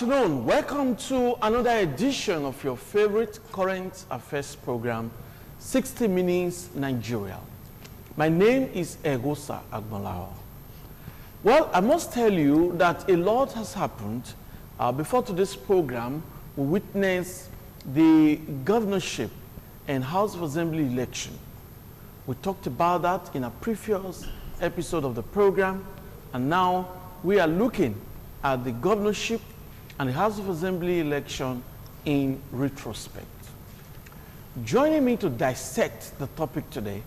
afternoon. Welcome to another edition of your favorite current affairs program, 60 Minutes Nigeria. My name is Egosa Agbalao. Well, I must tell you that a lot has happened. Before today's program, we witnessed the governorship and House of Assembly election. We talked about that in a previous episode of the program, and now we are looking at the governorship and the House of Assembly election in retrospect. Joining me to dissect the topic today,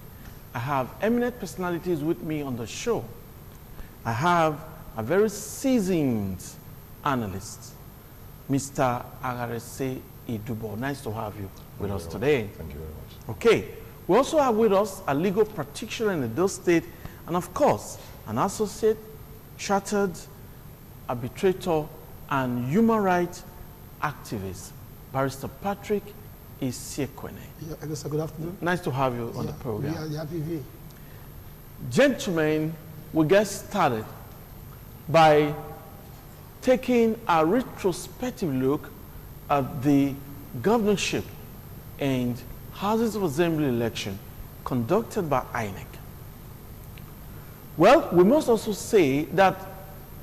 I have eminent personalities with me on the show. I have a very seasoned analyst, Mr. Agarese Idubo. Nice to have you with us today. Thank you very much. Okay, we also have with us a legal practitioner in the Edo State, and of course, an associate, chartered arbitrator, and human rights activist, Barrister Patrick Isiekwene. Yeah, I guess good afternoon. Nice to have you on the program. Yeah, happy. Gentlemen, we get started by taking a retrospective look at the governorship and Houses of Assembly election conducted by INEC. Well, we must also say that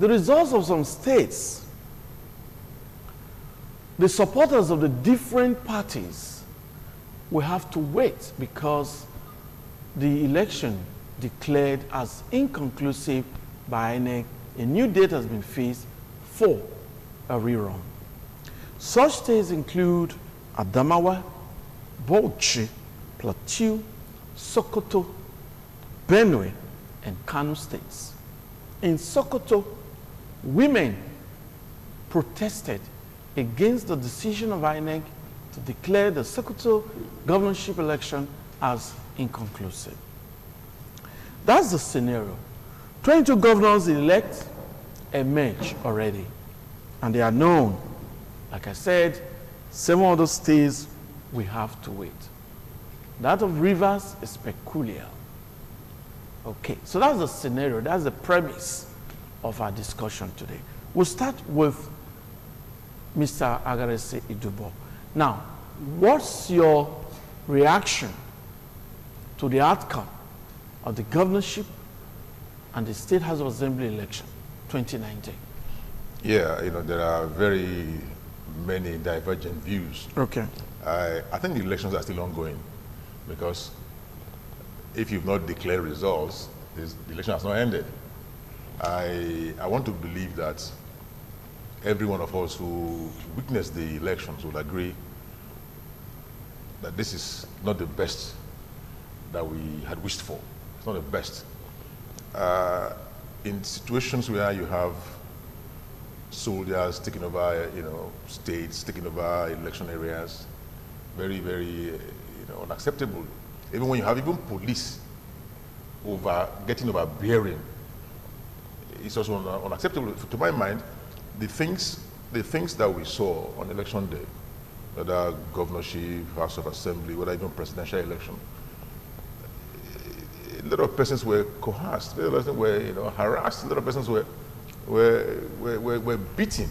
the results of some states, the supporters of the different parties will have to wait because the election declared as inconclusive by INEC, a new date has been fixed for a rerun. Such states include Adamawa, Bauchi, Plateau, Sokoto, Benue, and Kano states. In Sokoto, women protested against the decision of INEC to declare the Sokoto governorship election as inconclusive. That's the scenario. 22 governors elect emerge already, and they are known. Like I said, 7 other states we have to wait. That of Rivers is peculiar. Okay, so that's the scenario, that's the premise of our discussion today. We'll start with Mr. Agarese Idubo. Now, what's your reaction to the outcome of the governorship and the State House of Assembly election 2019? Yeah, there are very many divergent views. Okay. I think the elections are still ongoing because if you've not declared results, the election has not ended. I want to believe that every one of us who witnessed the elections will agree that this is not the best that we had wished for. It's not the best. In situations where you have soldiers taking over, states, taking over election areas, very, very, unacceptable. Even when you have even police getting overbearing, it's also unacceptable. To my mind, the things that we saw on election day, whether governorship, House of Assembly, whether even presidential election, a lot of persons were coerced, a lot of persons were harassed, a lot of persons were beaten.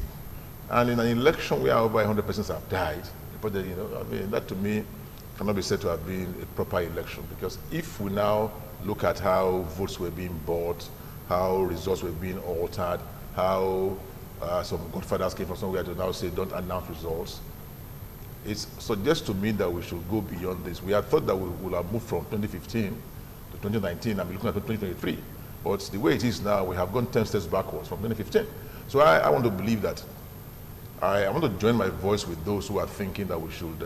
And in an election where over 100 persons have died, but that to me cannot be said to have been a proper election, because if we now look at how votes were being bought, how results were being altered, how some godfathers came from somewhere to now say don't announce results, it suggests to me that we should go beyond this. We had thought that we would have moved from 2015 to 2019 and be looking at 2023, but the way it is now, we have gone 10 steps backwards from 2015. So I want to believe that. I want to join my voice with those who are thinking that we should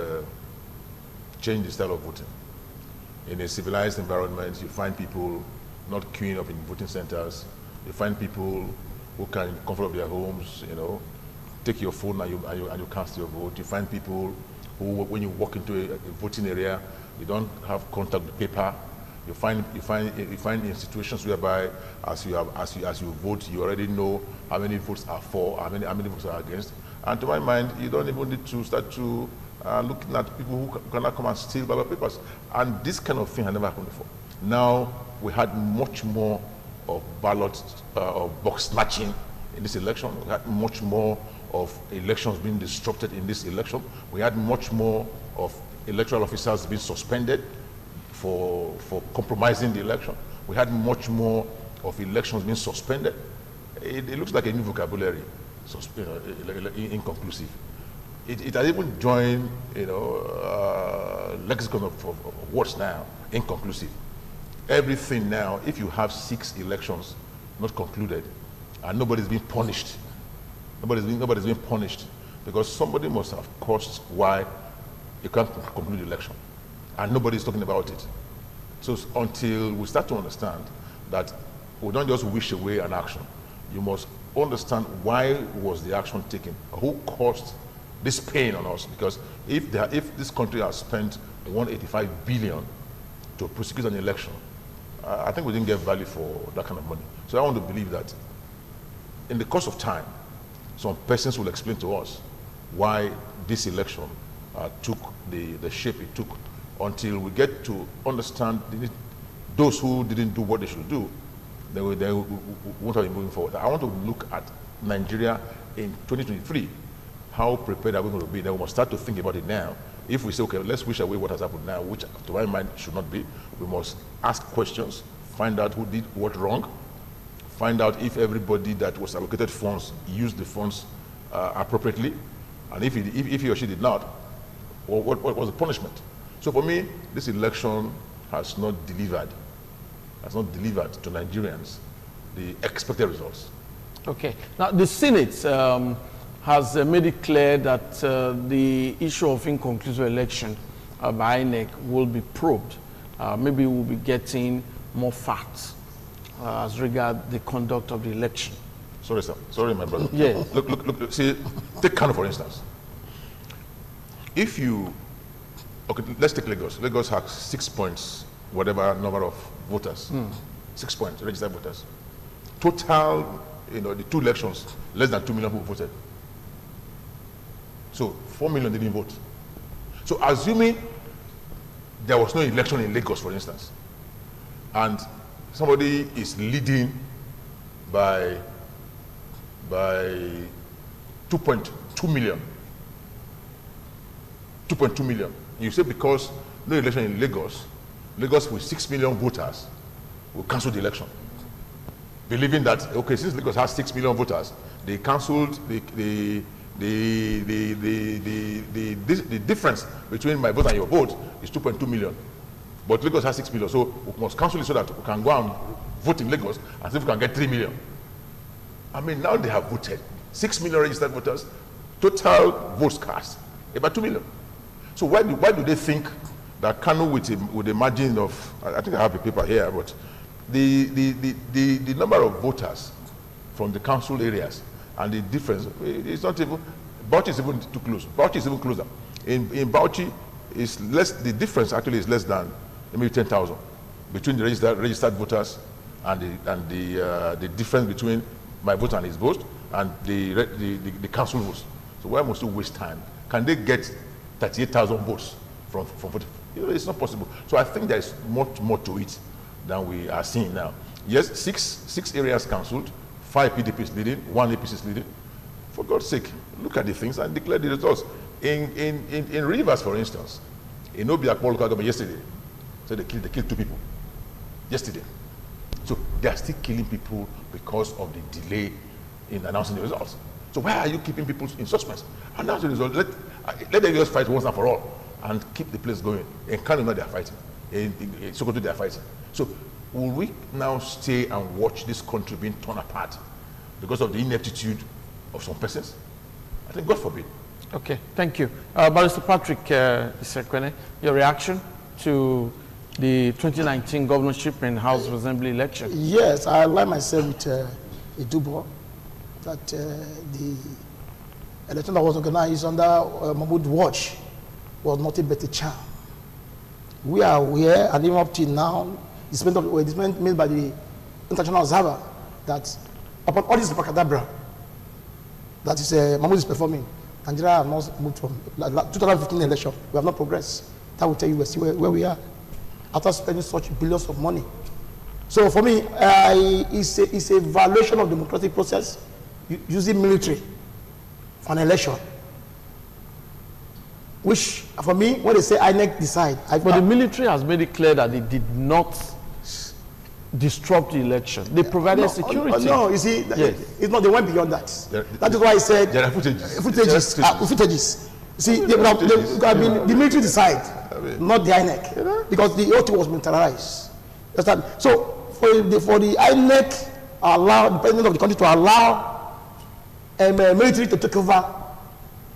change the style of voting. In a civilized environment, you find people not queuing up in voting centers. You find people who can, in the comfort of their homes, take your phone and you cast your vote. You find people who, when you walk into a voting area, you don't have contact with paper. You find in situations whereby as you vote, you already know how many votes are for, how many votes are against. And to my mind, you don't even need to start to looking at people who cannot come and steal ballot papers. And this kind of thing had never happened before. Now we had much more of ballot or box snatching in this election. We had much more of elections being disrupted in this election. We had much more of electoral officers being suspended for compromising the election. We had much more of elections being suspended. It looks like a new vocabulary, inconclusive. It has even joined, lexicon of words now, inconclusive. Everything now, if you have 6 elections not concluded, and nobody's being punished, nobody's being punished, because somebody must have caused why you can't conclude the election, and nobody's talking about it. So until we start to understand that we don't just wish away an action, you must understand why was the action taken, who caused this pain on us, because if this country has spent 185 billion to prosecute an election, I think we didn't get value for that kind of money. So I want to believe that in the course of time, some persons will explain to us why this election took the shape it took, until we get to understand those who didn't do what they should do. They won't be moving forward. I want to look at Nigeria in 2023. How prepared are we going to be? Then we must start to think about it now. If we say, okay, let's wish away what has happened now, which to my mind should not be, we must ask questions, find out who did what wrong, find out if everybody that was allocated funds used the funds appropriately, and if he or she did not, what was the punishment? So for me, this election has not delivered to Nigerians the expected results. Okay. Now, the Senate has made it clear that the issue of inconclusive election by INEC will be probed. Maybe we'll be getting more facts as regards the conduct of the election. Sorry, sir. Sorry, my brother. Yeah. Look. See, take Kano, for instance. If you, okay, let's take Lagos. Lagos has 6 points, whatever number of voters. 6 points, registered voters. Total, the 2 elections, less than 2 million people voted. So 4 million didn't vote. So assuming there was no election in Lagos, for instance, and somebody is leading by 2.2 million. 2.2 million. You say because no election in Lagos with 6 million voters will cancel the election. Believing that, okay, since Lagos has 6 million voters, they cancelled the difference between my vote and your vote is 2.2 million. But Lagos has 6 million, so we must cancel it so that we can go and vote in Lagos and see if we can get 3 million. I mean, now they have voted. 6 million registered voters, total votes cast, about 2 million. So why do they think that Kano with a margin of, I think I have a paper here, but the number of voters from the council areas and the difference, it's not even, Bauchi is even too close. Bauchi is even closer. In Bauchi, is less, the difference actually is less than maybe 10,000 between the registered voters and the difference between my vote and his vote and the council votes. So why must you waste time? Can they get 38,000 votes from voting? It's not possible. So I think there is much more to it than we are seeing now. Yes, six areas cancelled, 5 PDPs leading, 1 APC is leading. For God's sake, look at the things and declare the results. In Rivers, for instance, in Obiakpor local government yesterday, so they killed 2 people yesterday. So they are still killing people because of the delay in announcing the results. So why are you keeping people in suspense? Announce the results. Let them just fight once and for all and keep the place going. In Kano, they are fighting. In Sokoto, they are fighting. So will we now stay and watch this country being torn apart because of the ineptitude of some persons? I think God forbid. Okay, thank you. Barrister Patrick Isekwene, your reaction to the 2019 governorship and House of Assembly election? Yes, I align myself with Guber that the election that was organized under Mahmoud watch was not a better charm. We are aware, and even up till now, it's made by the international observer that upon all this abracadabra that is Mahmoud is performing, Nigeria have not moved from 2015 election. We have not progressed. That will tell you where we are after spending such billions of money. So for me, it's a violation of democratic process using military on election, which for me, when they say INEC decide, but the military has made it clear that they did not disrupt the election. They provided security. No, you see, yes. It's not. They went beyond that. That is why I said there are footages. Footages. See, the military decide, not the INEC, because the OT was militarized. So for the INEC allow the president of the country to allow military to take over,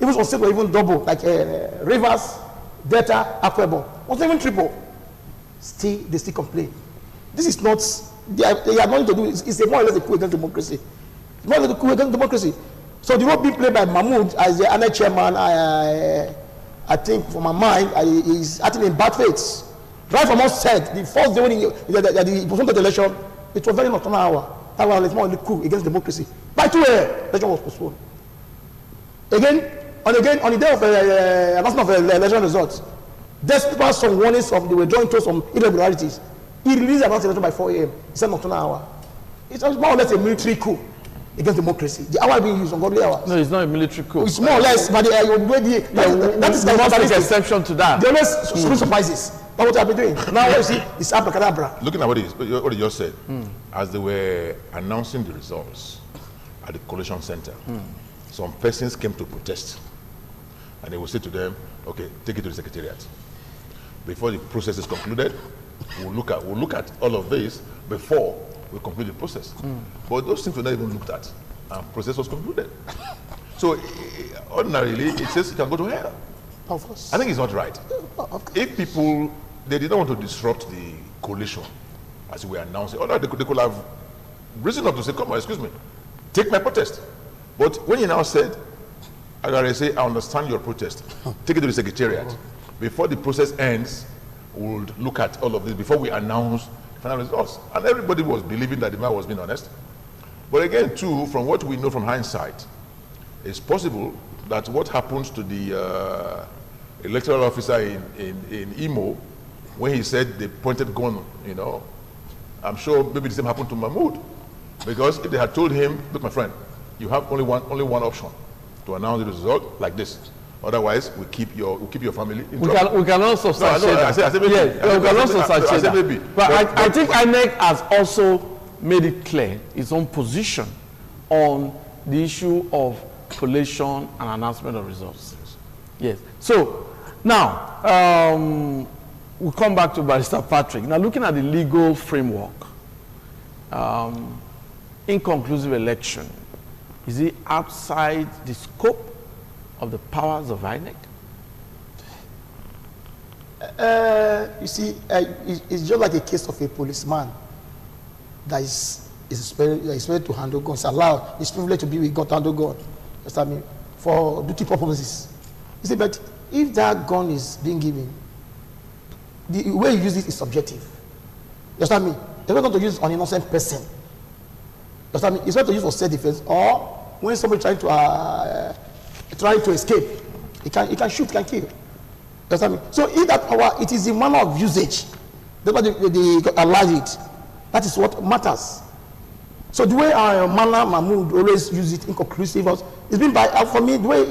even some states were even double, like Rivers, Delta, Akwa Ibom, was even triple. Still, they still complain. This is not, they are going to do, it's a more or less a coup against democracy. It's more or less a coup against democracy. So the role being played by Mahmoud as the INEC chairman, I think, for my mind, is acting in bad faith. Right from us said, the first day when the postponed the election, it was very nocturnal hour. That was more of a coup against democracy. By 2 a.m., the election was postponed. Again, on the day of announcement of election results, despite some warnings of the withdrawing to some irregularities, he released the election by 4 a.m. It's a nocturnal hour. It's more or less a military coup against democracy. The hour being used on godly hours. No, it's not a military coup. It's more or less, but that is the exception to that. There are surprises. That's what I've been doing. Now, you see, it's abracadabra. Looking at what he just said, as they were announcing the results at the collation center, some persons came to protest, and they will say to them, "Okay, take it to the secretariat. Before the process is concluded, we'll look at all of this before we complete the process." But those things were not even looked at, and process was concluded. So ordinarily, it says you can go to hell. Of course. I think it's not right. If people, they did not want to disrupt the coalition as we were announcing, although they could have risen up to say, "Come on, excuse me, take my protest." But when you now said, I say, "I understand your protest, take it to the secretariat. Before the process ends, we'll look at all of this before we announce the final results." And everybody was believing that the man was being honest. But again, too, from what we know from hindsight, it's possible that what happens to the electoral officer in Imo, when he said they pointed gun, I'm sure maybe the same happened to Mahmoud. Because if they had told him, "Look, my friend, you have only one option to announce the result like this. Otherwise, we keep your family in trouble." We can also substantiate that. I said maybe. Yes, we can also substantiate that. Maybe. But I think INEC has also made it clear its own position on the issue of collation and announcement of results. Yes. So now we'll come back to Barrister Patrick. Now, looking at the legal framework, inconclusive election, is it outside the scope of the powers of INEC? You see, it's just like a case of a policeman that is expected to handle guns. Allowed, it's privileged to be with gun, to handle gun. I mean, for duty purposes. You see, but if that gun is being given, the way you use it is subjective. You understand me? They're not going to use it on an innocent person. You understand me? It's not to use for self-defense, or when somebody trying to escape, he can shoot, he can kill. You understand me? So if that power, it is the manner of usage. That's why they allow it. That is what matters. So the way Mala Mahmoud always use it inconclusive, it's been by, for me, the way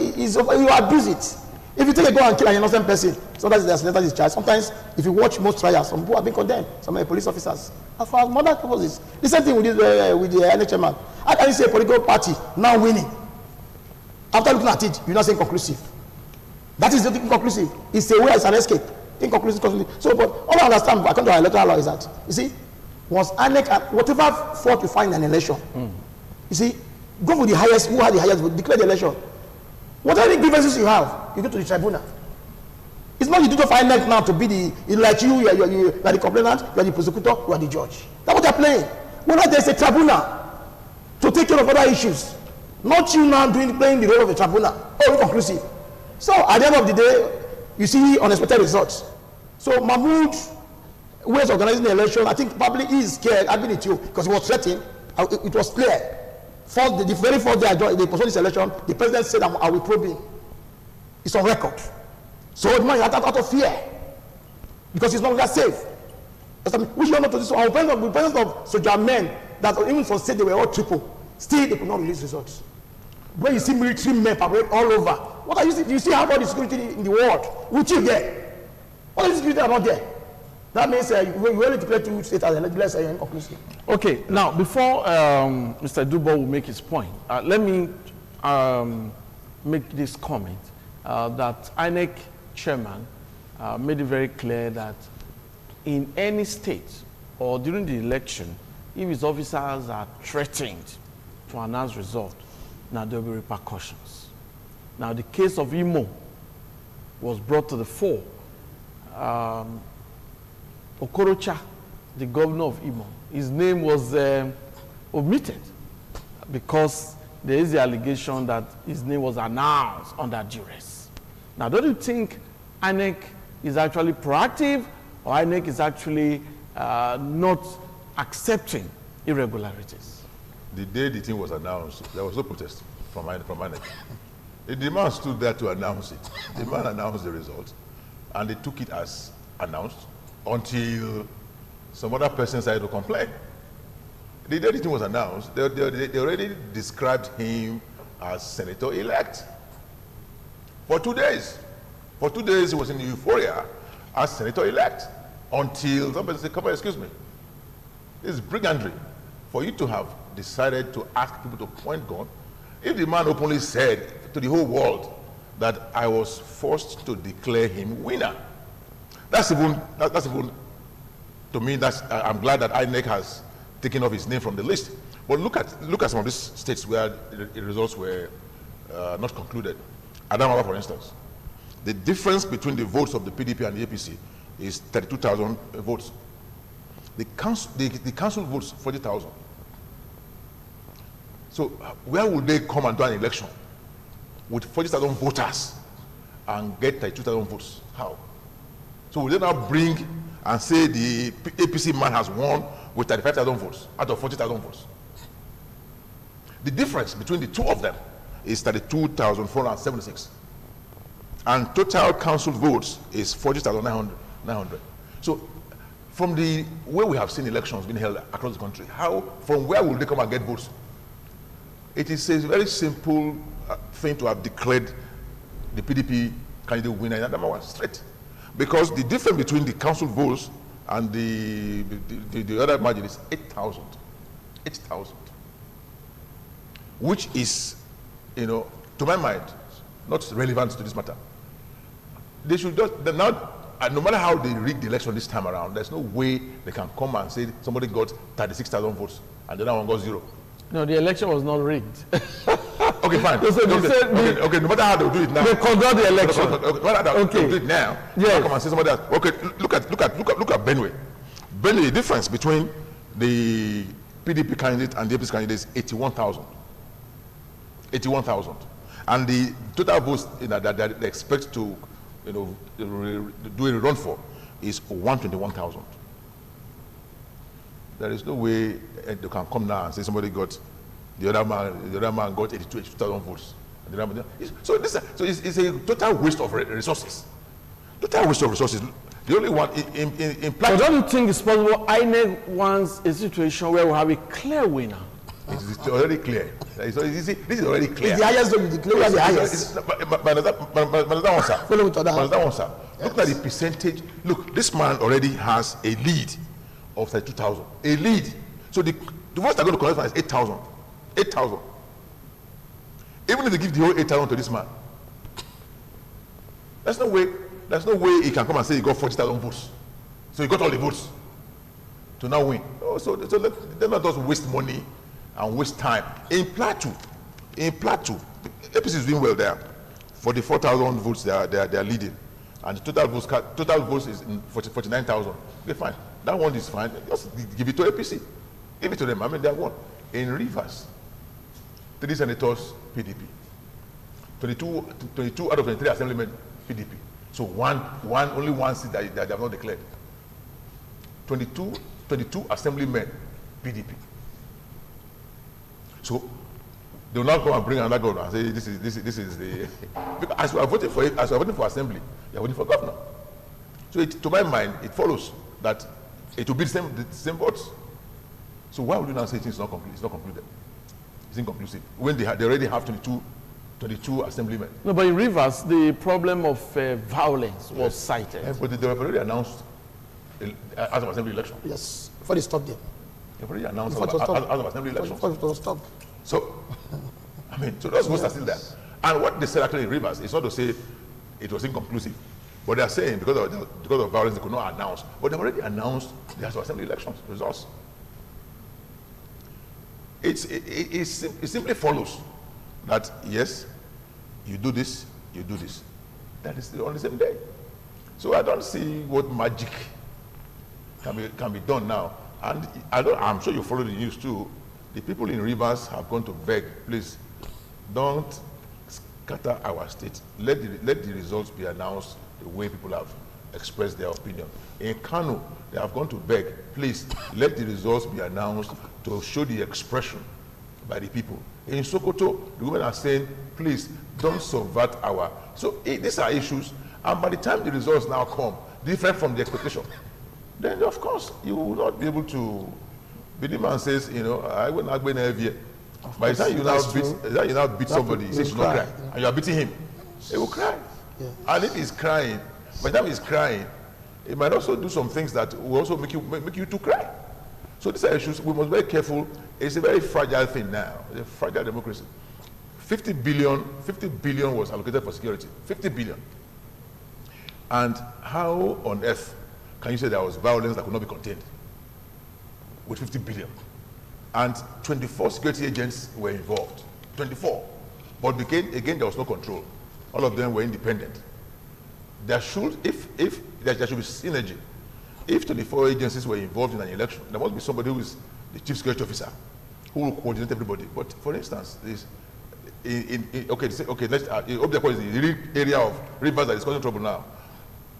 you abuse it. If you take a gun and kill an innocent person, sometimes there's never this charge. Sometimes, if you watch most trials, some people have been condemned, some police officers. As far as murder purposes, the same thing with the NHM man. How can you say a political party now winning? After looking at it, you're not saying conclusive. That is not inconclusive. It's a way, it's an escape. Inconclusive. So, but all I understand, according to our electoral law, is that, you see, once INEC, whatever fault you find in an election, you see, go for the highest, who had the highest vote, declare the election. Whatever grievances you have, you go to the tribunal. It's not the duty of INEC now to be like you are the complainant, you are the prosecutor, you are the judge. That's what they're playing. When there's a tribunal to take care of other issues, not you now playing the role of a tribunal, or inconclusive. So at the end of the day, you see unexpected results. So Mahmoud, who is organizing the election, I think probably he is scared, I've been with you, because he was threatened. It was clear. The very first day they postponed this election, the president said, "I will probe him." It's on record. So the man had out of fear, because he's no longer safe. We should not do this. Our presence of soldier men that even for state they were all triple, still they could not release results. When you see military men parade all over, what are you see? You see how about the security in the world? Which you get? What is security about there? That means you only declare two states as let's say inconclusive. Okay, now before Mr. Guber will make his point, let me make this comment that INEC chairman made it very clear that in any state or during the election, if his officers are threatened to announce result, now there will be repercussions. Now the case of Imo was brought to the fore. Okorocha, the governor of Imo, his name was omitted because there is the allegation that his name was announced under duress. Now, don't you think INEC is actually proactive, or INEC is actually not accepting irregularities? The day the thing was announced, there was no protest from INEC. The man stood there to announce it. The man announced the result, and they took it as announced until some other person started to complain. The day the thing was announced, they already described him as senator-elect. For 2 days. For 2 days, he was in euphoria as senator-elect until somebody said, come on, excuse me. This is brigandry for you to have decided to ask people to point gun. If the man openly said to the whole world that I was forced to declare him winner, that's even to me, I'm glad that INEC has taken off his name from the list. But look at some of these states where the results were not concluded. Adamawa, for instance, the difference between the votes of the PDP and the APC is 32,000 votes. The council votes 40,000. So where would they come and do an election with 40,000 voters and get 32,000 votes? How? So will they now bring and say the APC man has won with 35,000 votes out of 40,000 votes? The difference between the two of them is 32,476. And total council votes is 40,900. So from the way we have seen elections being held across the country, from where will they come and get votes? It is a very simple thing to have declared the PDP candidate winner in Adamawa straight. Because the difference between the council votes and the other margin is 8,000. 8,000. Which is, to my mind, not relevant to this matter. They should just, now, no matter how they rig the election this time around, there's no way they can come and say somebody got 36,000 votes and the other one got 0. No, the election was not rigged. Okay, fine. So okay, no matter how they do it now. They conduct the election. No matter how they do it now. Yes. Come and say somebody else. Okay, look at Benue. Benue, the difference between the PDP candidate and the APC candidate is 81,000. 81,000. And the total votes that they expect to do a run for is 121,000. There is no way they can come now and say somebody got, the other man got 82,000 votes. So it's a total waste of resources. Total waste of resources. The only one in But don't you think it's possible INEC wants a situation where we have a clear winner? It's already clear. This is already clear. The highest will be declared the highest. Look at the percentage. Look, this man already has a lead of 32,000. A lead. So the votes they're going to collect is 8,000. 8,000. Even if they give the whole 8,000 to this man, there's no way he can come and say he got 40,000 votes. So he got all the votes to now win. Oh, so let not just waste money and waste time. In Plateau, APC is doing well there. 44,000 votes they are leading, and the total votes is 49,000. Okay, fine. That one is fine. Just give it to APC. Give it to them. I mean, they have won. In Rivers, 3 senators PDP. 22 out of 23 assemblymen PDP. So only one seat that they have not declared. 22 assemblymen PDP. So they will not go and bring another governor and say this is the because as we are voting for it, as we are voting for assembly, you are voting for governor. So to my mind, it follows that it will be the same votes. So why would you now say things not complete? It's not concluded. is inconclusive when they already have 22 assemblymen. No, but in Rivers, the problem of violence was cited. But they have already announced as of assembly election. Yes, before they stop them. They've already announced as of assembly election. Before it was stopped. So, I mean, so those votes are still there. And what they said actually in Rivers is not to say it was inconclusive, but they are saying because of violence they could not announce. But they've already announced the House of Assembly elections results. It simply follows that yes, you do this, you do this. That is on the same day. So I don't see what magic can be done now. And I'm sure you follow the news too. The people in Rivers have gone to beg, please, don't scatter our state. Let the results be announced the way people have expressed their opinion. In Kano, they have gone to beg, please, let the results be announced to show the expression by the people. In Sokoto, the women are saying, please, don't subvert our... So these are issues, and by the time the results now come, different from the expectation, then of course, you will not be able to... Bidiman says, you know, I will not go in every. By the time you now beat somebody, he says, not cry, and you are beating him, he will cry. Yeah. And if he's crying, by the time he's crying, he might also do some things that will also make you to cry. So these are issues we must be very careful. It's a very fragile thing now. It's a fragile democracy. 50 billion was allocated for security. 50 billion. And how on earth can you say there was violence that could not be contained with 50 billion? And 24 security agents were involved. 24. But again, there was no control. All of them were independent. There should, there should be synergy. If 24 agencies were involved in an election, there must be somebody who is the chief security officer who will coordinate everybody. But for instance, let's Obiako is the area of Rivers that is causing trouble now.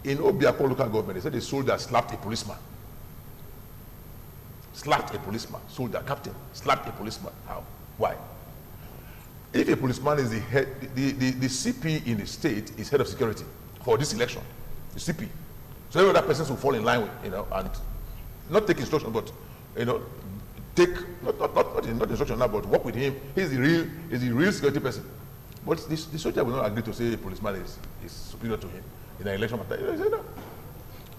In Obiako local government, they said a soldier slapped a policeman. Slapped a policeman, soldier, captain, slapped a policeman. How? Why? If a policeman is the head, the CP in the state is head of security for this election, the CP. So every other person will fall in line with, you know, and not take instruction, but, you know, take, not instruction now, but work with him. He's the real security person. But the soldier will not agree to say a policeman is superior to him in an election matter. You know, no.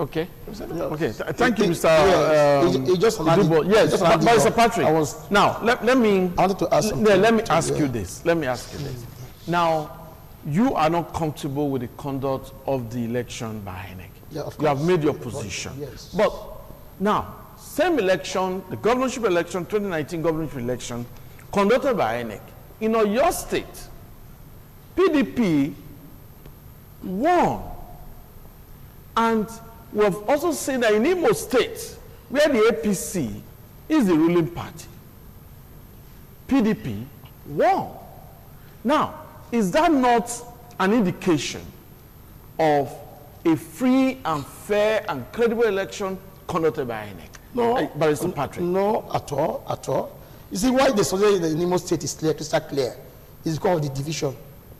Okay. No. Okay. Thank you, Mr. Yes, but Mr. Patrick. Now, let me. I wanted to ask. Let me ask you this. Let me ask you this. Now, you are not comfortable with the conduct of the election by INEC. Yeah, of course. You have made your position. Yes. But now, same election, the governorship election, 2019 governorship election, conducted by INEC. In your state, PDP won. And we have also seen that in Imo State, where the APC is the ruling party, PDP won. Now, is that not an indication of a free and fair and credible election conducted by INEC? No, Barrister Patrick. No, at all. You see, why the solution in the Imo State is clear, crystal clear, is because of the division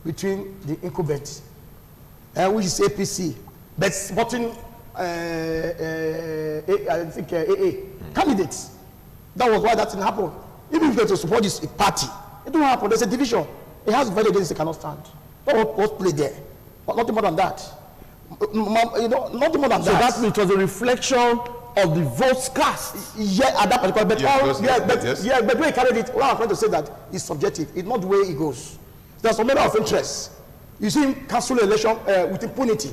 between the incumbents, which is APC, but supporting I think AA candidates. That was why that didn't happen. Even if they to support this party, it won't happen. There's a division. It has value against it cannot stand. That was played there, but nothing more than that. You know, nothing more than so that. So that it was a reflection of the votes cast. Yeah, at that particular. But yes, but when he carried it, what I'm trying to say that it's subjective. It's not the way it goes. There's a matter of interest. You see him cancel the election with impunity.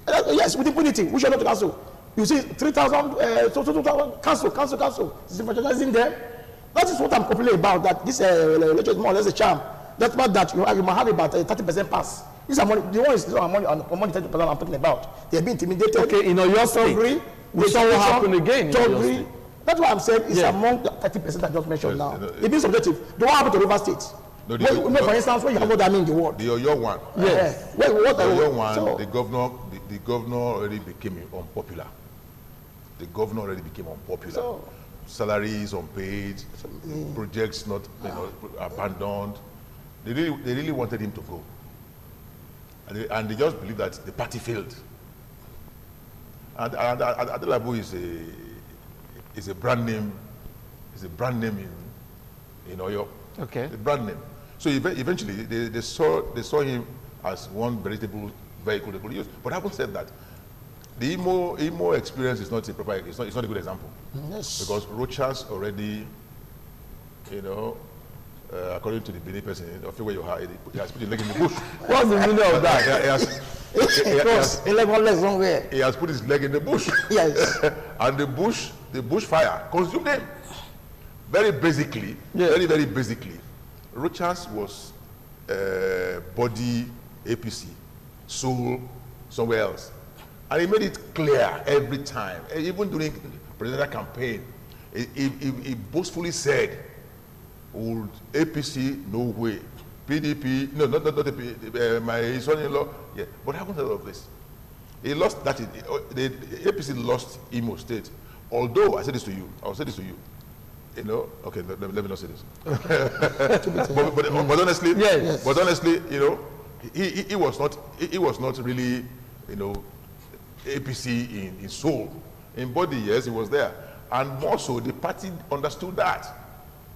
Yes, with impunity. We should not cancel. You see 3,000, 2,000, cancel. Is in there? That is what I'm complaining about. That this election is more or less a charm. That's about that. You might have about 30% pass. These are money. The one is money 30% I'm talking about. They have been intimidated. Okay, in your state, we saw what happened again. That's what I'm saying. It's among the 30% I just mentioned now. It means subjective. The one happened to River State. No, for instance, when you have what I mean the word. The Oyo one. Yes. The Oyo one, so, the governor already became unpopular. The governor already became unpopular. So, salaries unpaid, projects not abandoned. They really wanted him to go. And they just believe that the party failed. And Adelabu is a brand name. Is a brand name in Oyo. Okay. The brand name. So eventually they saw him as one veritable vehicle they could use. But having said that, the Imo experience is not a proper, it's not a good example. Yes. Because Rochas already, you know, according to the Benin person, of where you are, he has put his leg in the bush. What's the meaning of that? He has put his leg in the bush. Yes. And the bush fire consumed him. Very basically, very basically, Rochas was body APC, soul somewhere else. And he made it clear every time, even during presidential campaign, he boastfully said, would APC, no way. PDP, no, not APC, my son-in-law, yeah. But how about all of this? He lost that, the APC lost Imo State. Although, I will say this to you, you know, okay, let me not say this. but honestly, yes. But honestly, you know, he was not really, you know, APC in soul. In body, yes, he was there. And more so, the party understood that.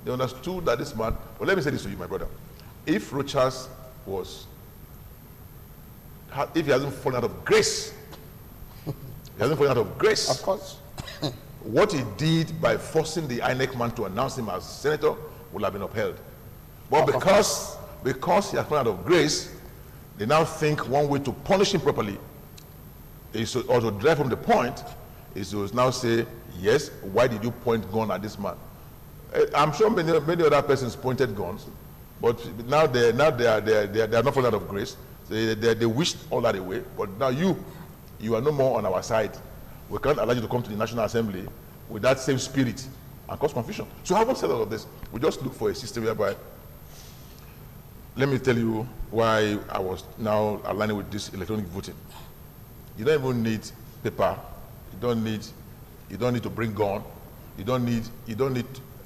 They understood that this man, well, let me say this to you, my brother. If Rochas if he hasn't fallen out of grace, Of course. what he did by forcing the INEC man to announce him as senator would have been upheld. But because he has fallen out of grace, they now think one way to punish him properly is to, or to drive home the point, is to now say, yes, why did you point gun at this man? I'm sure many other persons pointed guns, but now they are not falling out of grace. They wished all that away, but now you are no more on our side. We can't allow you to come to the National Assembly with that same spirit and cause confusion. So having said all of this, we just look for a system whereby, let me tell you why I was now aligning with this electronic voting. You don't even need paper. You don't need to bring gun. You don't need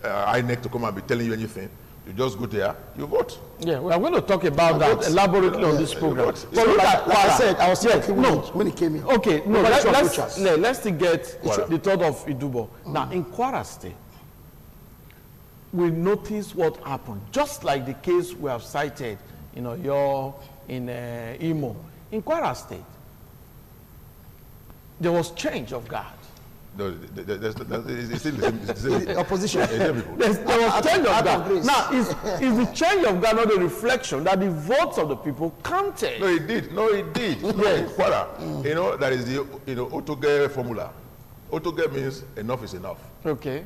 INEC to come and be telling you anything. You just go there, you vote. Yeah, we are going to talk about that elaborately on this program. So like I said, I was saying when he came in. Okay, no, let's still get the thought of Idubo. Now, in Kwara State, we notice what happened. Just like the case we have cited, you know, you're in Imo. In Kwara State, there was change of guard. No, it's still the same. Opposition. There was change of guard. Now, is the change of guard not a reflection that the votes of the people counted? No, it did. Yes. Kwara, you know, that is the Otoge formula. Otoge means enough is enough. Okay.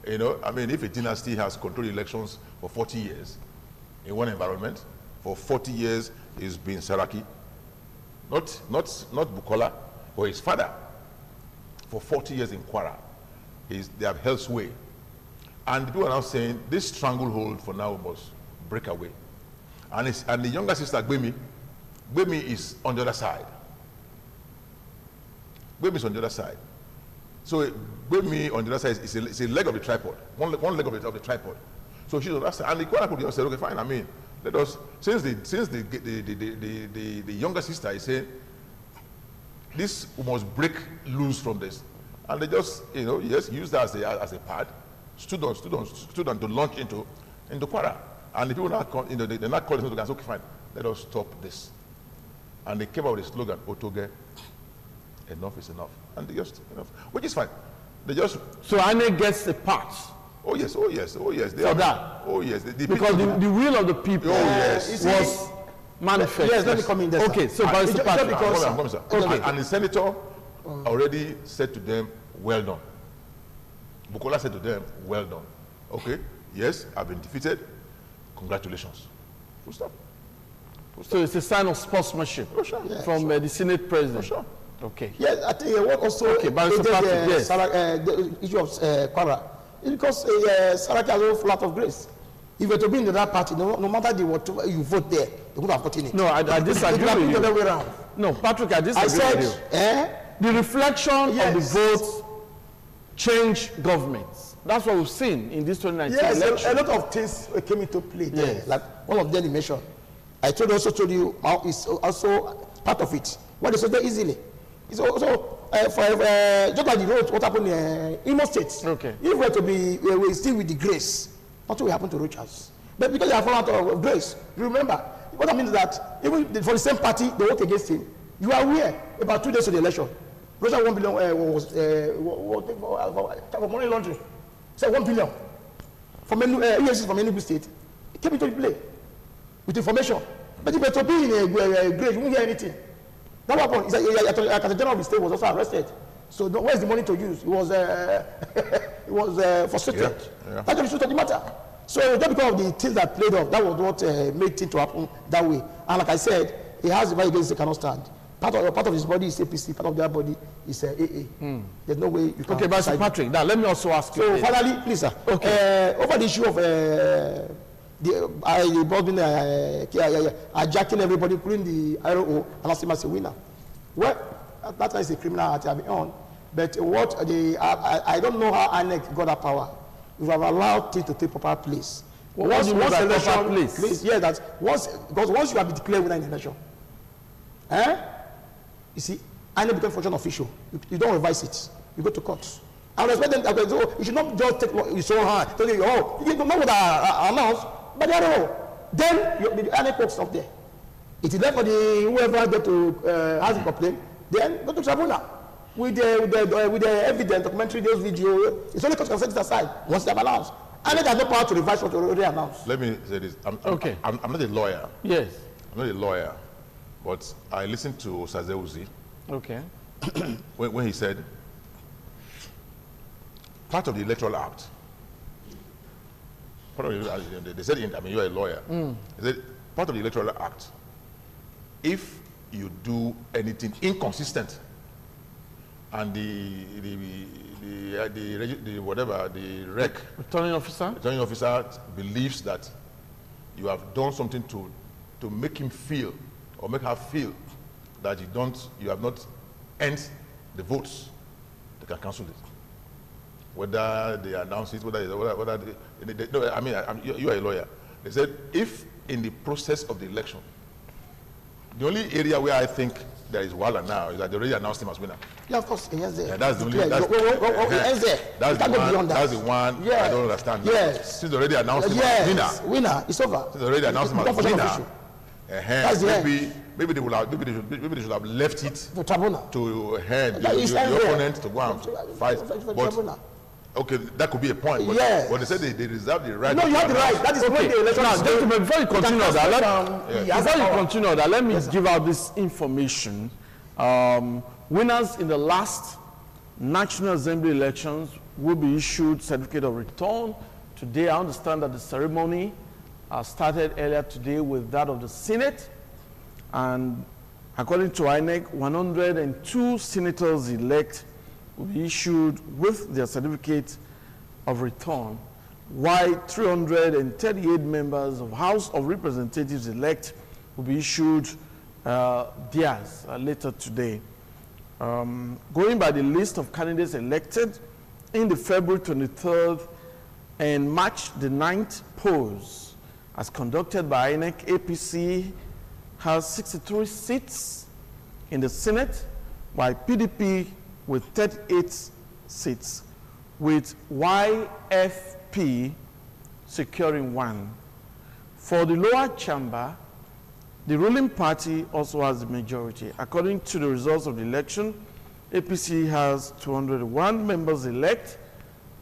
You know, I mean, if a dynasty has controlled elections for 40 years in one environment, for 40 years it's been Saraki, not Bukola, but his father. For 40 years in Kwara, they have held sway. And people are now saying this stranglehold for now must break away. And the younger sister, Gbemi is on the other side. Gbemi is on the other side. So Gbemi on the other side is a leg of the tripod, one leg of the tripod. So she's on the other side. And the Kwara could just say, okay, fine, I mean, let us, since the younger sister is saying, this must break loose from this, and they just, you know, just use that as a pad, stood on to launch into Kwara, and the people now, you know, they not calling and say, okay, fine, let us stop this, and they came out with a slogan, Otoge, enough is enough, and they just enough, which is fine. They just so INEC gets the parts. Oh yes. They for that. Oh yes, because the will of the people was manifest. Yes, let me come in there. Okay, so and the senator already said to them, well done. Bukola said to them, well done. Okay, yes, I've been defeated. Congratulations. Full stop. So it's a sign of sportsmanship from the Senate President. Sure. Okay. Yes, I think what also the issue of Kwara is because Saraki has a lot of grace. If you're to be in that party, no matter what you vote there, they would have gotten it. No, I disagree with you. The other way around. No, Patrick, I disagree with you. The reflection of the votes changed governments. That's what we've seen in this 2019 election. A lot of things came into play there. Yes. Like one of them you mentioned. I also told you how it's also part of it. What is so there easily? It's also just like the road, what happened in Imo State. Okay. If we're to be, we're still with the grace, what will happen to Rochas? But because they are fallen out of grace, you remember, what I mean is that even for the same party, they work against him. You are aware, about 2 days to the election, Russia 1 billion was for money laundering. So 1 billion from EFCC from Enugu State. It came into play with information. But if to be in a grade, you won't hear anything. That happened. Is that the general of the state was also arrested. So where's the money to use? It was frustrated. Yeah. That's the truth of the matter. So just because of the things that played off, that was what made things to happen that way. And like I said, he has the fight against the cannot stand. Part of his body is APC, part of their body is AA. There's no way you can. Okay, but Patrick, now let me also ask you. So finally, please, sir. Okay. Over the issue of hijacking everybody, including the IRO, and asking him as a winner. Well, that is a criminal act I've been on. But what I don't know how INEC got that power. We have allowed things to take proper place. Once election place, yeah, that because once you have been declared winner in the election, you see, INEC becomes function official. You don't revise it. You go to court. I respect them. You should not just take your own hand. You don't know what I announced, but they are all. Then the INEC works up there. It is left for whoever get to has a complaint. Then go to tribunal with the evidence, documentary, those video. It's only court can set it aside once they have announced. INEC has no power to revise what you already announced. Let me say this. I'm not a lawyer. Yes. I'm not a lawyer, but I listened to Sazeuzi. Okay. when he said part of the Electoral Act. They said, you're a lawyer. They said part of the Electoral Act. If you do anything inconsistent, and the returning officer believes that you have done something to make him feel or make her feel that you have not earned the votes, they can cancel it. Whether they announce it, you are a lawyer. They said if in the process of the election, the only area where I think there is Wala now is that they already announced him as winner. Yeah, of course, he is there. Yeah, that's the only. That's the one I don't understand. Yes. Since they already announced him as winner, it's over. Since they already announced him as winner, maybe they should have left it to tribunal to the opponent to go and fight. But okay, that could be a point. But they said they reserve the right. No, you have the right. That is when the election. Now, gentlemen, before you continue that, let me give out this information. Winners in the last National Assembly elections will be issued certificate of return. Today, I understand that the ceremony started earlier today with that of the Senate. And according to INEC, 102 senators-elect will be issued with their certificate of return, while 338 members of House of Representatives elect will be issued theirs later today. Going by the list of candidates elected in the February 23rd and March the 9th polls, as conducted by INEC, APC has 63 seats in the Senate, while PDP with 38 seats, with YFP securing 1. For the lower chamber, the ruling party also has the majority. According to the results of the election, APC has 201 members elect,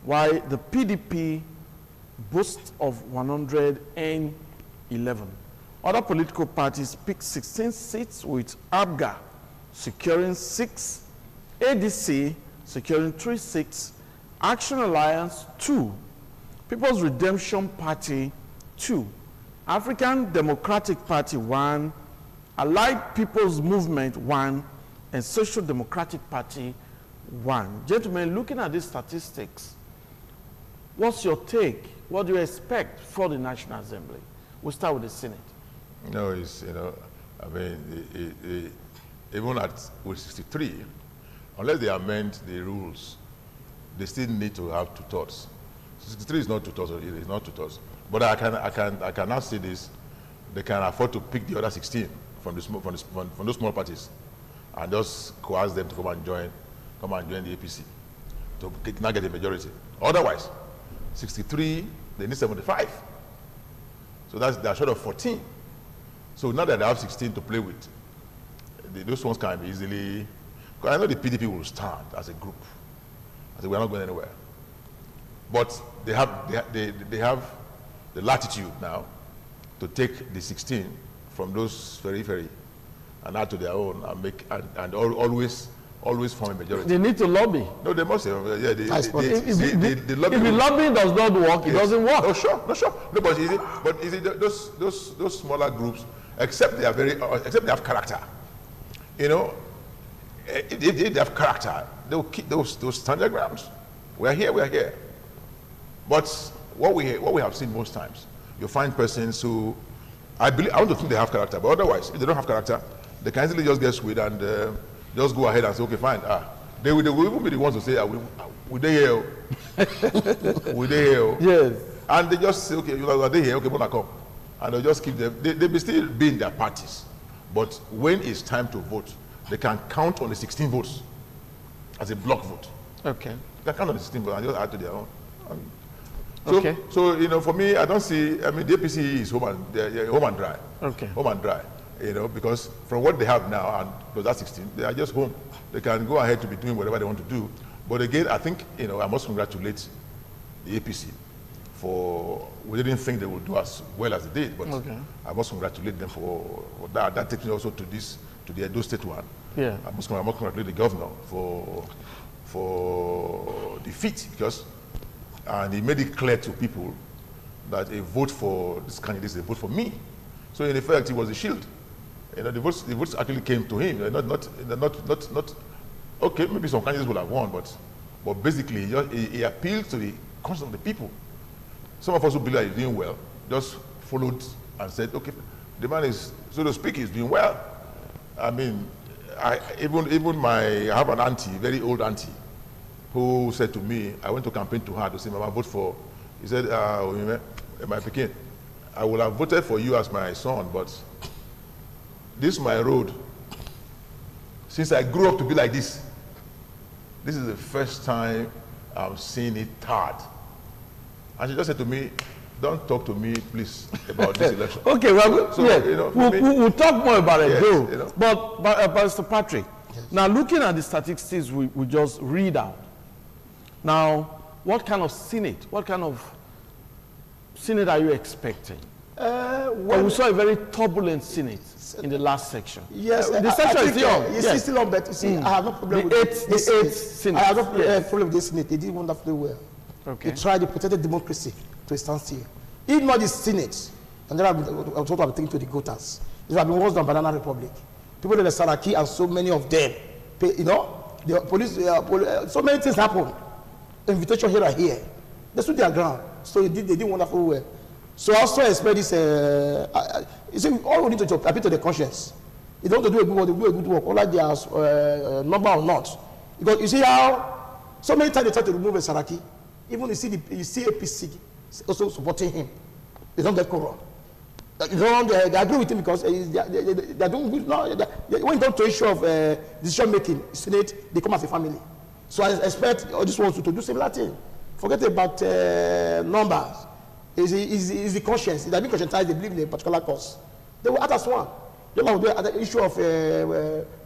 while the PDP boasts of 111. Other political parties picked 16 seats, with ABGA securing 6, ADC securing 3 seats, Action Alliance 2, People's Redemption Party 2, African Democratic Party 1, Allied People's Movement 1, and Social Democratic Party 1. Gentlemen, looking at these statistics, what's your take? What do you expect for the National Assembly? We'll start with the Senate. No, it's, even with 63, unless they amend the rules, they still need to have 2 thirds. 63 is not 2 thirds, it is not 2 thirds. But I can now say this: they can afford to pick the other 16 from those small parties, and just coerce them to come and join the APC to now get a majority. Otherwise, 63, they need 75. So they're short of 14. So now that they have 16 to play with, those ones can be easily. Because I know the PDP will stand as a group. I said we're not going anywhere. But they have the latitude now to take the 16 from those very and add to their own and make and always form a majority. They need to lobby. No, they must. Yeah, the lobbying does not work. It doesn't work. No, sure. No, but is it those smaller groups? Except they have character. You know, if they have character, they will keep those stand their grounds. We are here. But what we have seen most times, you find persons who I want to think they have character, but otherwise, if they don't have character, they can easily just get swayed and just go ahead and say, okay, fine. They will even be the ones to say, will they here? Will they here? Yes. And they just say, okay, are they here? Okay, but come. And they'll just keep them. They may still be in their parties. But when it's time to vote, they can count on the 16 votes as a block vote. Okay. They can count on the 16 votes and just add to their own. So, for me, I don't see, the APC is home and dry. Okay. Home and dry, because from what they have now and plus that 16, they are just home. They can go ahead to be doing whatever they want to do. But again, I think, I must congratulate the APC we didn't think they would do as well as they did, but I must congratulate them for that. That takes me also to the Edo State one. Yeah. I must congratulate the governor for the feat, and he made it clear to people that a vote for this candidate is a vote for me. So in effect, he was a shield. The votes actually came to him. Not. Okay, maybe some candidates would have won, but basically he appealed to the conscience of the people. Some of us who believe that he's doing well just followed and said, okay, the man is, so to speak, he's doing well. I mean, I have an auntie, very old auntie, who said to me, I went to campaign to her to say, Mama, vote for, he said, my Pekin, I would have voted for you as my son, but this is my road. Since I grew up to be like this is the first time I'm seeing it tarred. And she just said to me, don't talk to me, please, about this election. Okay, well, so, we'll talk more about it, though. But Mr. Patrick, now looking at the statistics we just read out, now, what kind of Senate are you expecting? Well, we saw a very turbulent Senate in the last section. Yes, the section is young. It's still on, but you see, I have no problem with the eighth Senate. I have no problem with this Senate. They did wonderfully well. Okay. They tried to protect democracy to a standstill. If not the Senate, and then I was what I'm thinking to the Gotas, it would have been worse than Banana Republic. People in the Saraki and so many of them, the police, so many things happen. Invitation here and here. They stood their ground. So they did wonderful well. So I also expect this, you see, all we need to appeal to the conscience. You don't want to do a good work, they do a good work, whether they are number or not. Because you see how, so many times they try to remove a Saraki, even you see APC also supporting him. They don't get quarrel. They agree with him because they are doing good. No, when it comes to issue of decision making, Senate, they come as a family. So I expect all these ones to do similar thing. Forget about numbers. Is the conscience. They have been conscientized, they believe in a particular cause. They will act as one. They will do the issue of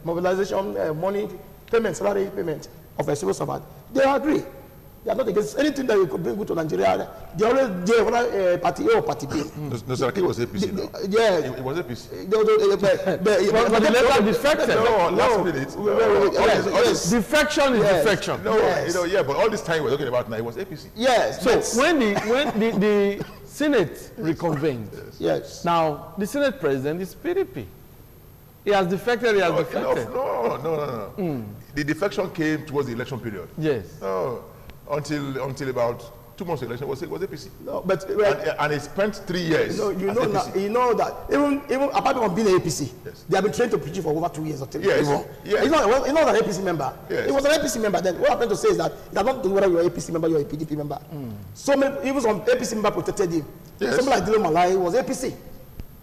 mobilization, money, payment, salary payment of a civil servant. They agree. They are not against anything that you could bring good to Nigeria. They are always there, whether party A or party B. No, Saraki was APC. Yeah. It was APC. But the letter defected. No, last minute. Defection is defection. No, but all this time we're talking about now, it was APC. Yes. So when the Senate reconvened, yes. Now the Senate president is PDP. He has defected. No. The defection came towards the election period. Yes. No. Until about 2 months of election was APC. No, but and it spent 3 years. You know that even apart from being an APC, they have been trained to preach for over 2 years or 3 years. Yes. He's not an APC member. Yes. He was an APC member. Then what I'm trying to say is that it has not to do whether you're an APC member, you're a PDP member. So many, even some APC member protected him. Yes. Somebody like Dylan Malai was APC.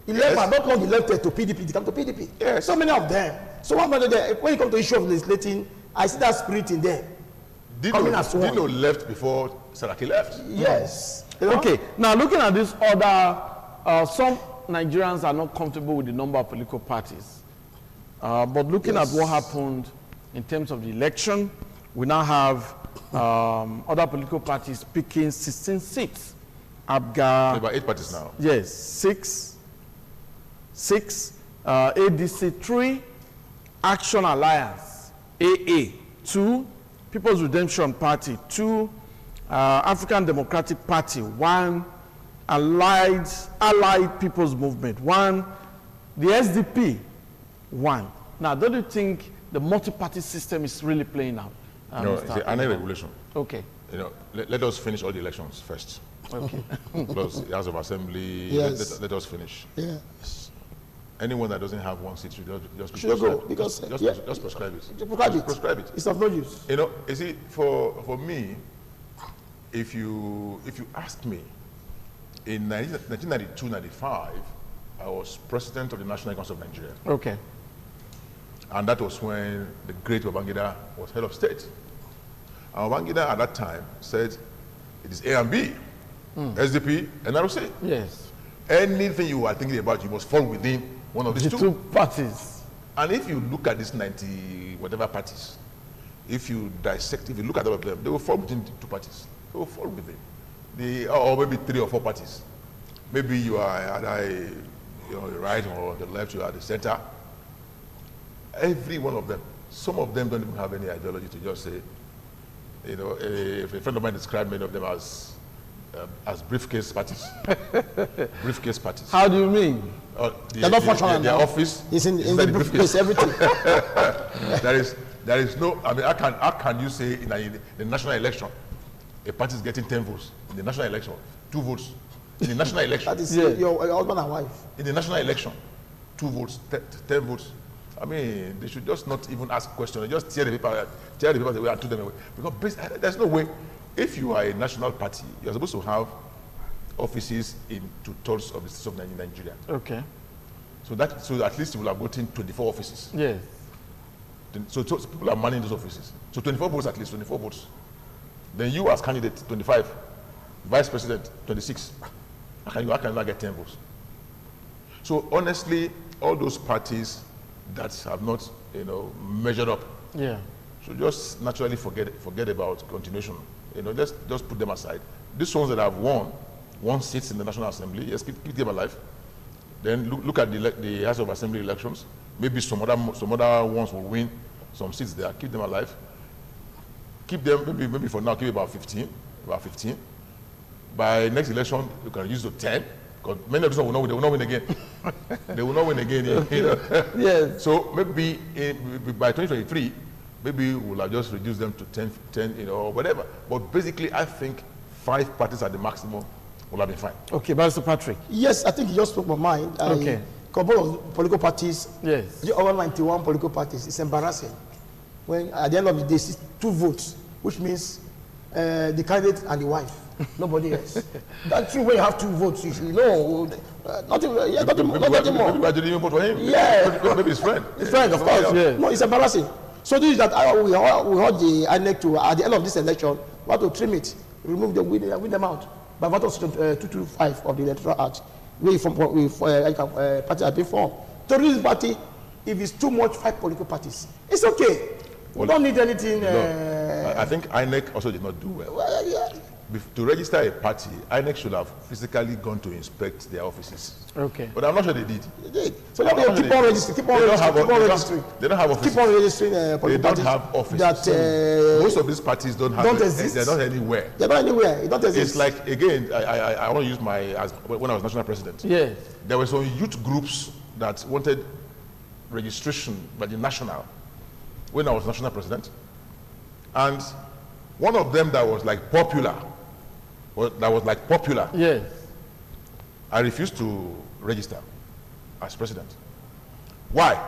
He left, but not long he left to PDP. He came to PDP. Yes. So many of them. So what about when it comes to issue of legislating, I see that spirit in them. Dino left before Saraki left. Yes. Okay, now looking at this other some Nigerians are not comfortable with the number of political parties. But looking at what happened in terms of the election, we now have other political parties picking 16 seats. Abga. About 8 parties now. Yes, 6, ADC 3, Action Alliance, AA 2, People's Redemption Party 2, African Democratic Party 1, Allied People's Movement 1, the SDP 1. Now, don't you think the multi-party system is really playing out? No, it's an regulation. Okay. You know, let us finish all the elections first. Okay. Plus the House of Assembly, Yes. let us finish. Yes. Anyone that doesn't have one seat should just Should go, because, just prescribe it. Prescribe it. It's of no use. You know, you see, for me, if you ask me, in 1992-95, I was president of the National Council of Nigeria. Okay. And that was when the great Babangida was head of state. And Babangida at that time said, it is A and B, SDP and ROC. Yes. Anything you are thinking about, you must fall within one of these The two parties. And if you look at these 90 whatever parties, if you dissect, if you look at all of them, they will fall within the 2 parties. They will fall within. Or maybe 3 or 4 parties. Maybe you are either the right or the left, you are the center. Every one of them, some of them don't even have any ideology to just say, you know, if a friend of mine described many of them as briefcase parties. Briefcase parties. How do you mean? They're not functional. Their office is in the briefcase, everything. there is no, I mean, how can you say in the national election, a party is getting 10 votes? In the national election, 2 votes. In the national election. That is your husband and wife. In the national election, 2 votes, 10 votes. I mean, they should just not even ask questions. Just tear the paper away and throw them away. Because there's no way. If you are a national party, you're supposed to have offices in 2/3 of the states of Nigeria. Okay. So at least you will have gotten 24 offices. Yes. So people are manning those offices. So 24 votes at least, 24 votes. Then you as candidate, 25. Vice President, 26. How can you not get 10 votes? So honestly, all those parties that have not, measured up, should just naturally forget about continuation. Just put them aside. These ones that have won seats in the National Assembly, yes, keep them alive. Then look at the House of Assembly elections. Maybe some other ones will win some seats there. Keep them alive. Keep them maybe for now. Keep about 15. By next election, you can use the 10. Because many of these will not win again. They will not win again. Yes. So maybe by 2023, maybe we'll have just reduced them to 10, or whatever. But basically, I think 5 parties at the maximum will have been fine. Okay, Barrister Patrick. Yes, I think you just spoke my mind. Okay. Couple of political parties. Yes. Over 91 political parties. It's embarrassing. When at the end of the day, it's 2 votes, which means the candidate and the wife. Nobody else. That's true. When you have 2 votes, nothing more. Maybe I didn't even vote for him. Yeah. Maybe his friend. His friend, of course. Yeah. No, it's embarrassing. So this is that we heard the INEC to, at the end of this election, we have to trim it, remove them, win them out by vote of 225 of the Electoral Act. Party has been formed. To this party, if it's too much, 5 political parties, it's okay. We don't need anything. I think INEC also did not do well. To register a party, INEC should have physically gone to inspect their offices. Okay. But I'm not sure they did. They did. So now they keep on registering. Keep on registering. They don't have offices. Keep on registering. They don't have offices. Most of these parties don't exist. They're not anywhere. They're not anywhere. It don't exist. It's like, again, I want to use when I was national president. Yes. There were some youth groups that wanted registration by the national when I was national president. And one of them that was like popular, yes, I refused to register as president. Why?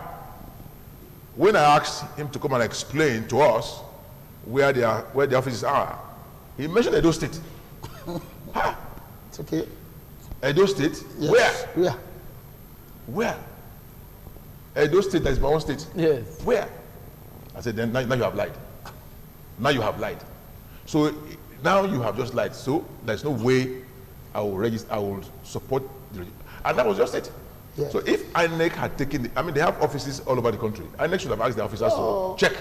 When I asked him to come and explain to us where the offices are, he mentioned Edo State. It's okay. Edo State? Yes. Where? Edo State, that is my own state. Yes. Where? I said, then now you have lied. Now you have lied. So now you have just lied. So there's no way I will register. I will support. And that was just it. Yeah. So if INEC had taken, I mean, they have offices all over the country. INEC should have asked the officers to check.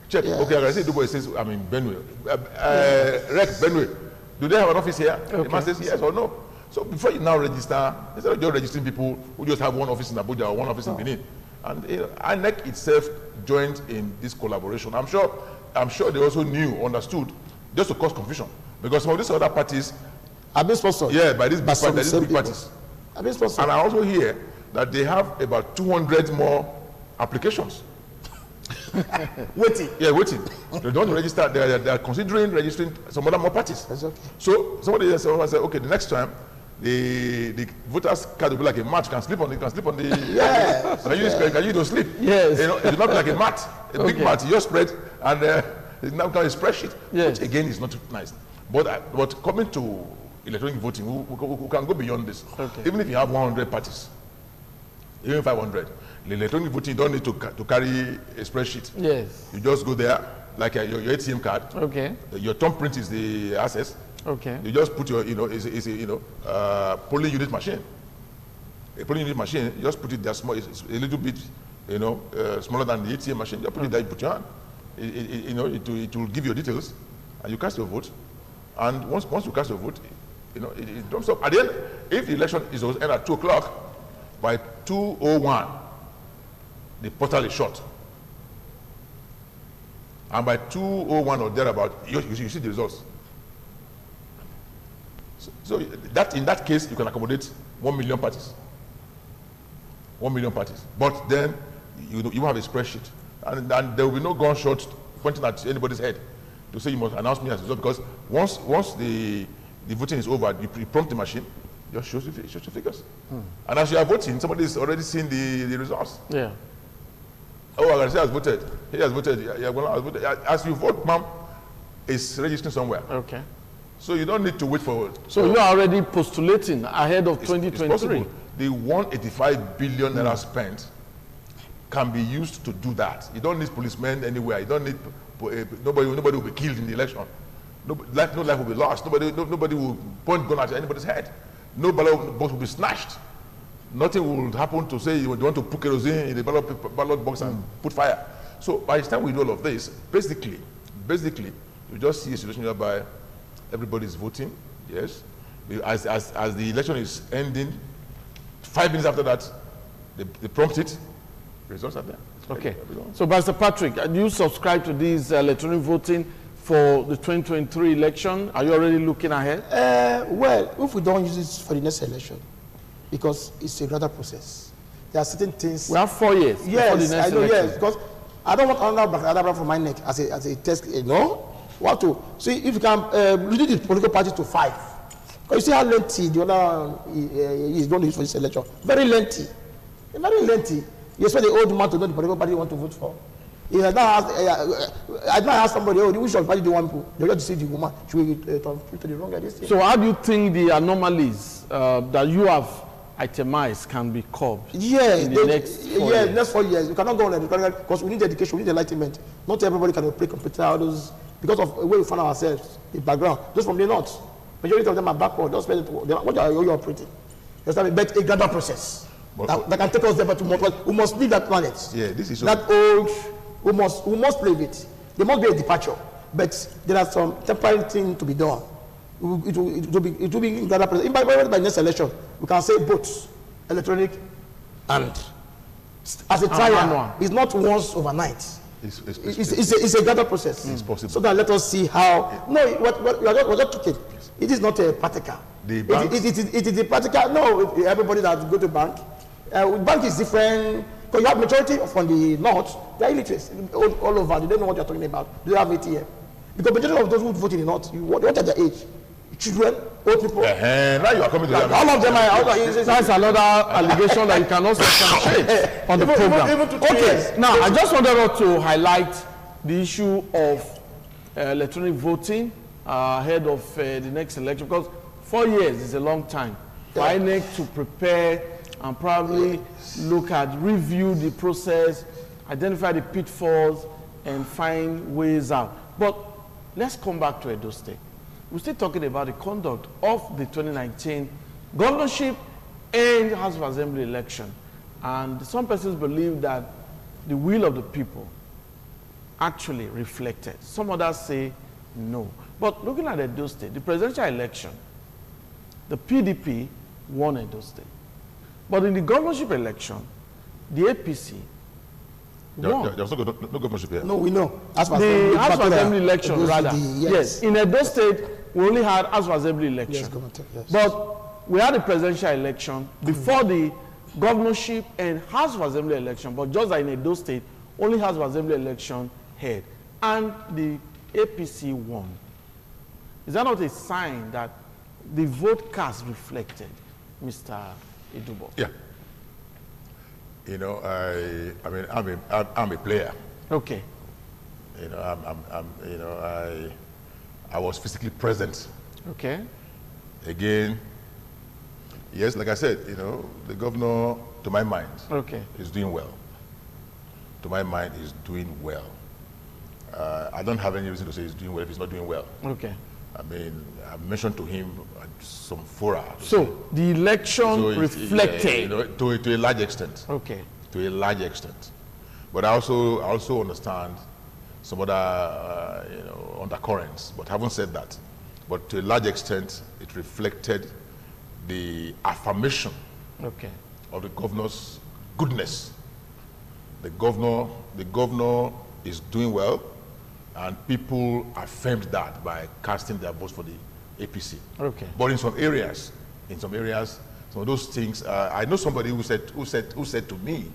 Check. Yeah. Okay, I can see Dubois says, I mean, Benue. Rec, Benue. Do they have an office here? Okay. The man says yes or no. So before you now register, instead of just registering people who just have one office in Abuja or one office in Benin, and INEC itself joined in this collaboration. I'm sure they also knew, understood, just to cause confusion. Because some of these other parties have been sponsored. Yeah, by these big parties. Have been sponsored. And I also hear that they have about 200 more applications. Waiting. Yeah, waiting. They don't register. They are considering registering some other more parties. That's okay. So somebody said, okay, the next time the voters card will be like a mat. You can sleep on the. Yeah. Can you don't sleep? Yes. You know, it will not be like a mat, big mat. You just spread and it's now kind of a spreadsheet. Yes. Which again is not nice. But coming to electronic voting, we can go beyond this. Okay. Even if you have 100 parties, even 500, the electronic voting, you don't need to carry a spreadsheet. Yes. You just go there, like your ATM card. Okay. Your thumbprint is the access. Okay. You just put your, polling unit machine. A polling unit machine, you just put it there small. It's a little bit, smaller than the ATM machine. You put it there, you put your hand. It will give you details, and you cast your vote. And once you cast your vote, it drops up. At the end, if the election is end at 2 o'clock, by 2:01, the portal is shut. And by 2:01 or thereabout, you see the results. So that in that case, you can accommodate 1 million parties. 1 million parties. But then you have a spreadsheet, and there will be no gunshot pointing at anybody's head to say you must announce me as a result, because once the voting is over, you prompt the machine, just shows the figures. And as you are voting, somebody is already seeing the results. Yeah. Oh, I has voted. He has voted. As you vote, ma'am, it's registering somewhere. Okay. So you don't need to wait for. So you are already postulating ahead of It's 2023. possible. The 185 billion naira spent can be used to do that. You don't need policemen anywhere. You don't need nobody will be killed in the election. No life will be lost. Nobody will point gun at anybody's head. No ballot box will be snatched. Nothing will happen to say you want to put kerosene in the ballot box and put fire. So by the time we do all of this, basically, you just see a situation whereby everybody is voting. Yes, as the election is ending, 5 minutes after that, they prompt it. Results are there. Okay. So, Pastor Patrick, do you subscribe to this electronic voting for the 2023 election? Are you already looking ahead? Well, if we don't use it for the next election, because it's a gradual process, there are certain things. We have 4 years before the Yes, next I know. election. Yes, because I don't want another from my neck as a test. No, what to see if you can reduce the political parties to 5. Because you see how lengthy the other is going to use for this election. Very lengthy. Very lengthy. You expect the old man to know the political party you want to vote for. I don't ask somebody, which party do you want to? They just see the woman. She will to the wrong idea. So how do you think the anomalies that you have itemized can be curbed? Yeah, in the next 4 years? Next 4 years. We cannot go on because we need education, we need enlightenment. Not everybody can play computer, all those, because of where we find ourselves, the background. Those from the north, majority of them are backward. Those what are you operating? But a gradual process that can take us there, but we must leave that planet. Yeah, this is that old. We must leave it. There must be a departure, but there are some temporary things to be done. It will be in gradual process. By next election, we can say both electronic and as a trial. It's not once overnight. It's a gradual process. It's possible. So that let us see how. No, we're not talking. It is not a practical. The bank. It is a practical. No, everybody that go to bank. Bank is different. Because you have majority from the north, they are illiterate all over. They don't know what you're talking about. They don't have ATM. Because majority of those who vote in the north, what are their age? Children, old people. Now you are coming to that. All of them are. That's another allegation that you cannot substantiate on the program. Okay, now I just wanted us to highlight the issue of electronic voting ahead of the next election, because 4 years is a long time for INEC to prepare and probably review the process, identify the pitfalls, and find ways out. But let's come back to Edo State. We're still talking about the conduct of the 2019 governorship and House of Assembly election. And some persons believe that the will of the people actually reflected. Some others say no. But looking at Edo State, the presidential election, the PDP won Edo State. But in the governorship election, the APC won. There was no governorship here. No, we know. The House of Assembly election, rather. Yes. In Edo State, we only had House of Assembly election. Yes. But we had a presidential election before the governorship and House of Assembly election. But just like in Edo State, only House of Assembly election had. And the APC won. Is that not a sign that the vote cast reflected, Mr. Idubo? Yeah. You know, I mean, I'm a player. Okay. You know, I was physically present. Okay. Again, yes, like I said, you know, the governor, to my mind, Okay. is doing well. To my mind, is doing well. I don't have any reason to say he's doing well if he's not doing well. Okay. I mean, I mentioned to him at some fora. So the election reflected. Yeah, you know, to a large extent. Okay. To a large extent. But I also understand some other you know, undercurrents. But having said that, but to a large extent, it reflected the affirmation Okay. of the governor's goodness. The governor is doing well, and people affirmed that by casting their votes for the APC. Okay. But in some areas, some of those things, I know somebody who said to me,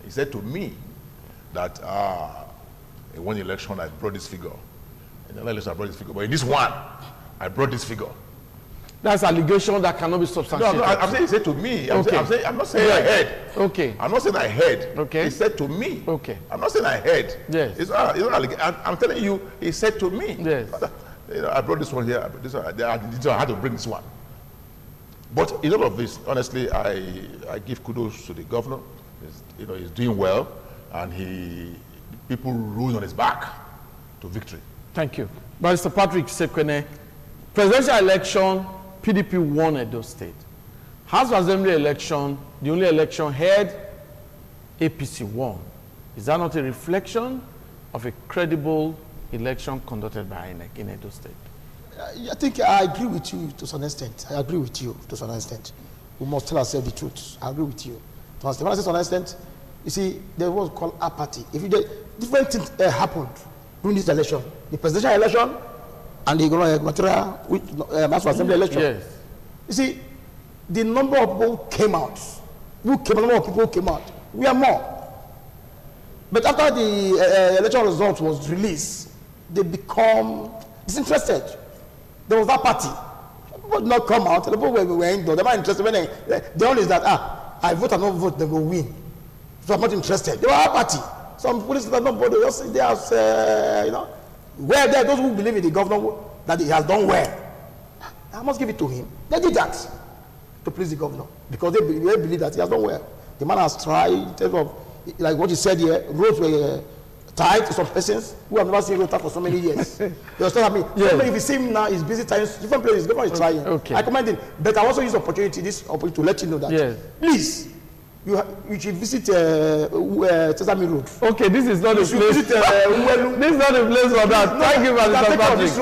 he said to me that in one election I brought this figure, in another election I brought this figure, but in this one I brought this figure. That's allegation that cannot be substantiated. No, I'm saying he said to me. I'm not saying I heard. Okay. I'm not saying I heard. Okay. He said to me. Okay. I'm not saying I heard. Yes. It's not I'm telling you, he said to me. Yes. You know, I brought this one here. I brought this one. I had to bring this one. But in all of this, honestly, I give kudos to the governor. You know, he's doing well, and people ruled on his back to victory. Thank you. Mr. Patrick Sekwene, presidential election, PDP won Edo State. House of Assembly election, the only election held, APC won. Is that not a reflection of a credible election conducted by INEC in Edo State? I think I agree with you to some extent. I agree with you to some extent. We must tell ourselves the truth. I agree with you. To when I say to some extent, you see, there was called apathy. If you get different things happened during this election, the presidential election and the gubernatorial House of Assembly election. Yes. You see, the number of people who came out, the number of people who came out, we are more. But after the election result was released, they become disinterested. There was that party. People did not come out. The people were indoors. They were not interested. When the only is that, I vote or not vote, they will win. So I'm not interested. They were a party. Some police are not bothered. Just they have, you know, where there those who believe in the governor that he has done well. I must give it to him. They did that to please the governor because they believe that he has done well. The man has tried in terms of, like what he said here, roads were tied to some persons who have never seen road tied for so many years. You understand what I mean? Yes. If you see him now, he's busy tying different places. The governor is trying. Okay. I commend him. But I also use this opportunity to let you know that. Yes. Please, you should visit Sesame Road. Okay, this is not a place. This is not a place for that. Thank you, Mr. Patrick.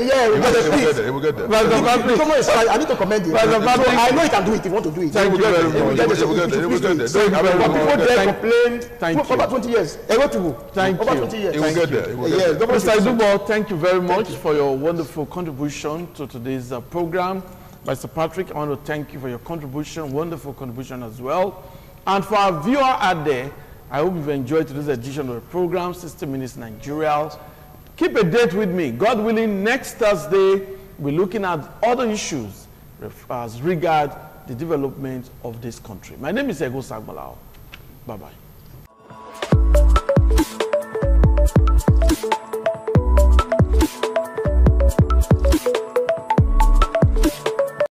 Yeah, we will get there. Mr. Patrick. I need to commend him. Mr. Patrick. I know he can do it if you want to do it. Thank you very much. People there complained for over 20 years. Thank over you. 20 years. He will get there. Mr. Idubo, thank you very much for your wonderful contribution to today's program. Mr. Patrick, I want to thank you for your contribution, wonderful contribution as well. And for our viewer out there, I hope you've enjoyed today's edition of the program, 60 Minutes Nigeria. Keep a date with me. God willing, next Thursday, we're looking at other issues as regard the development of this country. My name is Ego Sagmalao. Bye-bye.